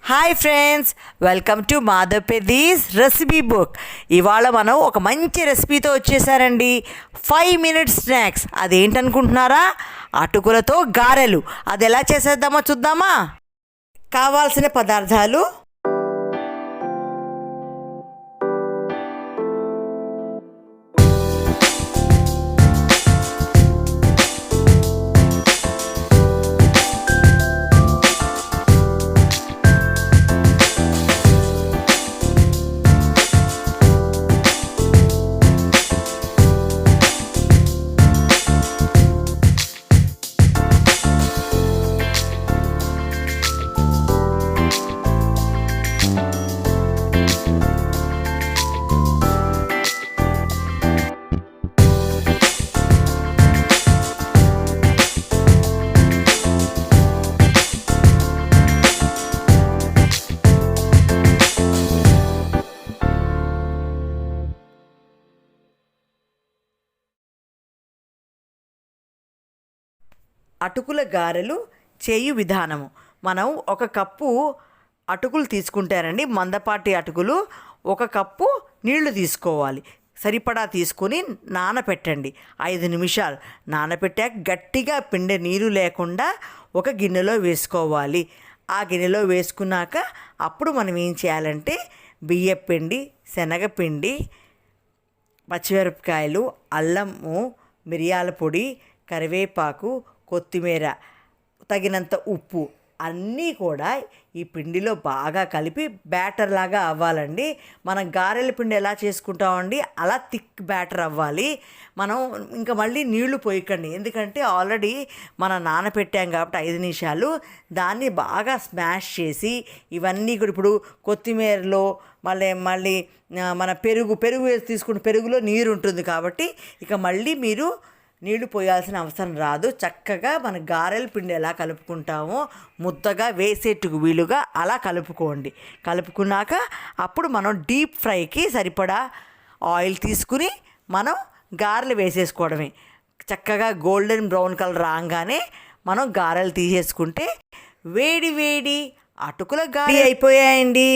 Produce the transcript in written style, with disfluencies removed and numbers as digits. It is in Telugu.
Hi friends, welcome to Madhavapeddi's recipe book. ఇవాళ మనం ఒక మంచి రెసిపీతో వచ్చేసారండి. 5 మినిట్స్ స్నాక్స్. అదేంటనుకుంటున్నారా? అటుకులతో గారెలు. అది ఎలా చేసేద్దామో చూద్దామా? కావాల్సిన పదార్థాలు: అటుకుల గారెలు చేయు విధానము. మనం 1 కప్పు అటుకులు తీసుకుంటారండి. మందపాటి అటుకులు. 1 కప్పు నీళ్లు తీసుకోవాలి. సరిపడా తీసుకొని నానపెట్టండి. 5 నిమిషాలు నానపెట్టాక గట్టిగా పిండే, నీరు లేకుండా ఒక గిన్నెలో వేసుకోవాలి. ఆ గిన్నెలో వేసుకున్నాక అప్పుడు మనం ఏం చేయాలంటే బియ్యపిండి, శనగపిండి, పచ్చిమిరపకాయలు, అల్లము, మిరియాల పొడి, కరివేపాకు, కొత్తిమీర, తగినంత ఉప్పు అన్నీ కూడా ఈ పిండిలో బాగా కలిపి బ్యాటర్ లాగా అవ్వాలండి. మనం గారెల పిండి ఎలా చేసుకుంటామండి అలా థిక్ బ్యాటర్ అవ్వాలి. మనం ఇంకా మళ్ళీ నీళ్లు పోయకండి, ఎందుకంటే ఆల్రెడీ మనం నానపెట్టాం కాబట్టి 5 నిమిషాలు. దాన్ని బాగా స్మాష్ చేసి ఇవన్నీ కూడా ఇప్పుడు కొత్తిమీరలో మళ్ళీ మన పెరుగు తీసుకుంటే పెరుగులో నీరు ఉంటుంది కాబట్టి ఇక మళ్ళీ మీరు నీళ్లు పోయాల్సిన అవసరం రాదు. చక్కగా మన గారెల పిండి ఎలా కలుపుకుంటామో ముద్దగా వేసేట్టుకు వీలుగా అలా కలుపుకున్నాక అప్పుడు మనం డీప్ ఫ్రైకి సరిపడా ఆయిల్ తీసుకుని మనం గారెలు వేసేసుకోవడమే. చక్కగా గోల్డెన్ బ్రౌన్ కలర్ రాగానే మనం గారెలు తీసేసుకుంటే వేడి వేడి అటుకుల గారెలు అయిపోయాయండి.